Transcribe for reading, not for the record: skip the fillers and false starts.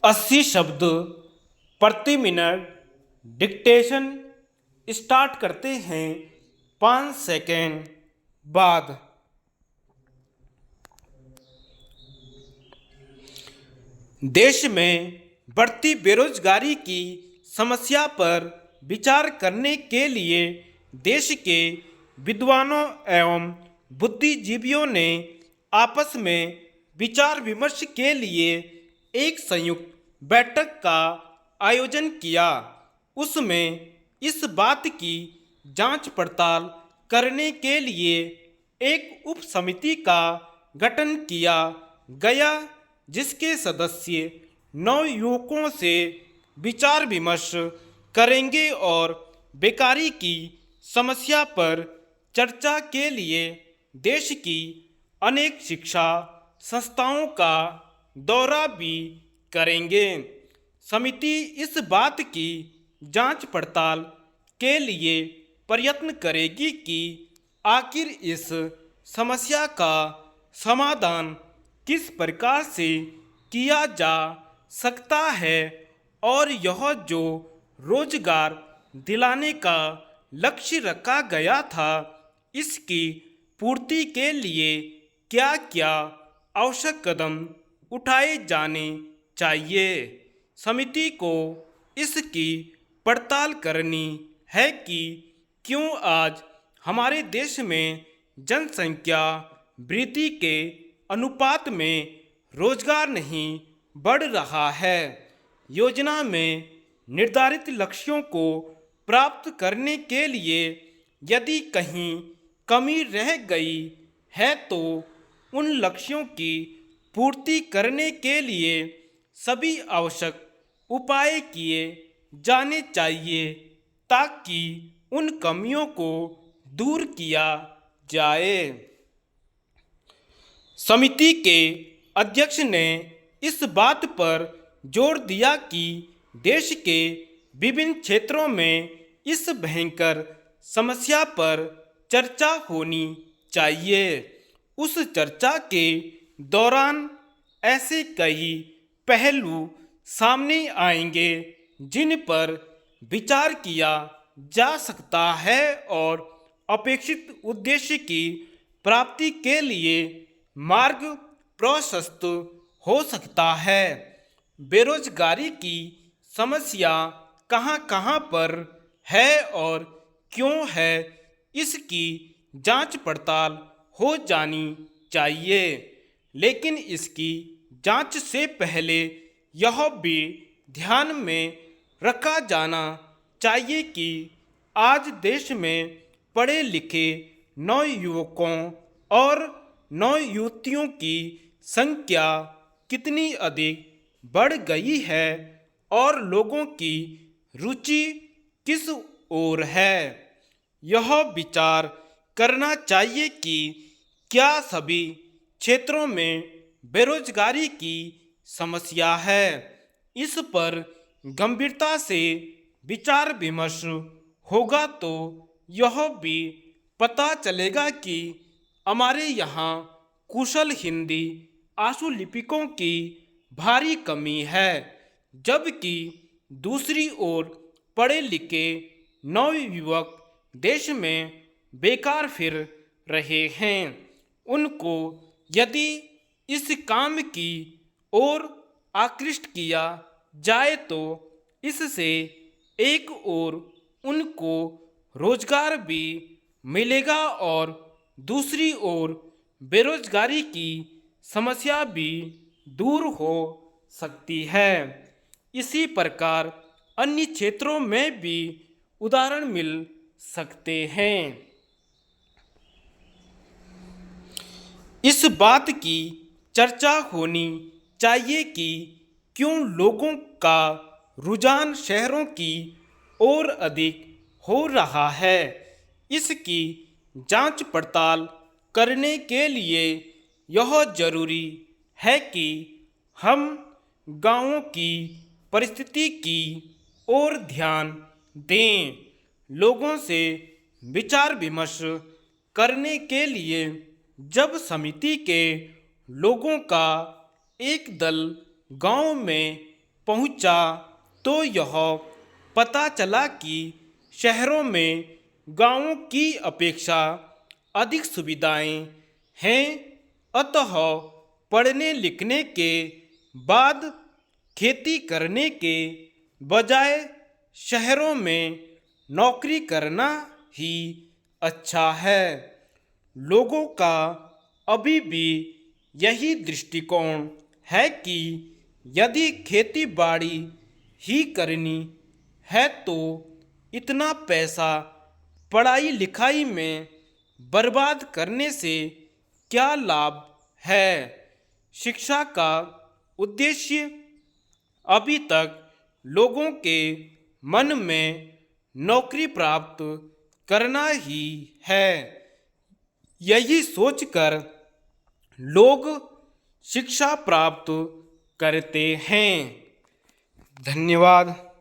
80 शब्द प्रति minute dictation start करते हैं 5 सेकेंड बाद। देश में बढ़ती बेरोजगारी की समस्या पर विचार करने के लिए देश के विद्वानों एवं बुद्धिजीवियों ने आपस में विचार विमर्श के लिए एक संयुक्त बैठक का आयोजन किया। उसमें इस बात की जांच पड़ताल करने के लिए एक उप समिति का गठन किया गया, जिसके सदस्य 9 युवकों से विचार विमर्श करेंगे और बेकारी की समस्या पर चर्चा के लिए देश की अनेक शिक्षा संस्थाओं का दौरा भी करेंगे। समिति इस बात की जांच पड़ताल के लिए प्रयत्न करेगी कि आखिर इस समस्या का समाधान किस प्रकार से किया जा सकता है और यह जो रोजगार दिलाने का लक्ष्य रखा गया था, इसकी पूर्ति के लिए क्या क्या आवश्यक कदम उठाए जाने चाहिए। समिति को इसकी पड़ताल करनी है कि क्यों आज हमारे देश में जनसंख्या वृद्धि के अनुपात में रोजगार नहीं बढ़ रहा है। योजना में निर्धारित लक्ष्यों को प्राप्त करने के लिए यदि कहीं कमी रह गई है तो उन लक्ष्यों की पूर्ति करने के लिए सभी आवश्यक उपाय किए जाने चाहिए ताकि उन कमियों को दूर किया जाए। समिति के अध्यक्ष ने इस बात पर जोर दिया कि देश के विभिन्न क्षेत्रों में इस भयंकर समस्या पर चर्चा होनी चाहिए। उस चर्चा के दौरान ऐसे कई पहलू सामने आएंगे जिन पर विचार किया जा सकता है और अपेक्षित उद्देश्य की प्राप्ति के लिए मार्ग प्रशस्त हो सकता है। बेरोजगारी की समस्या कहाँ कहाँ पर है और क्यों है, इसकी जांच पड़ताल हो जानी चाहिए, लेकिन इसकी जांच से पहले यह भी ध्यान में रखा जाना चाहिए कि आज देश में पढ़े लिखे 9 युवकों और 9 युवतियों की संख्या कितनी अधिक बढ़ गई है और लोगों की रुचि किस ओर है। यह विचार करना चाहिए कि क्या सभी क्षेत्रों में बेरोजगारी की समस्या है। इस पर गंभीरता से विचार विमर्श होगा तो यह भी पता चलेगा कि हमारे यहाँ कुशल हिंदी आशुलिपिकों की भारी कमी है, जबकि दूसरी ओर पढ़े लिखे नवयुवक देश में बेकार फिर रहे हैं। उनको यदि इस काम की ओर आकृष्ट किया जाए तो इससे एक ओर उनको रोजगार भी मिलेगा और दूसरी ओर बेरोजगारी की समस्या भी दूर हो सकती है। इसी प्रकार अन्य क्षेत्रों में भी उदाहरण मिल सकते हैं। इस बात की चर्चा होनी चाहिए कि क्यों लोगों का रुझान शहरों की ओर अधिक हो रहा है। इसकी जांच पड़ताल करने के लिए यह जरूरी है कि हम गांवों की परिस्थिति की ओर ध्यान दें। लोगों से विचार विमर्श करने के लिए जब समिति के लोगों का एक दल गांव में पहुंचा तो यह पता चला कि शहरों में गांवों की अपेक्षा अधिक सुविधाएं हैं। अतः पढ़ने लिखने के बाद खेती करने के बजाय शहरों में नौकरी करना ही अच्छा है। लोगों का अभी भी यही दृष्टिकोण है कि यदि खेती बाड़ी ही करनी है तो इतना पैसा पढ़ाई लिखाई में बर्बाद करने से क्या लाभ है। शिक्षा का उद्देश्य अभी तक लोगों के मन में नौकरी प्राप्त करना ही है। यही सोचकर लोग शिक्षा प्राप्त करते हैं। धन्यवाद।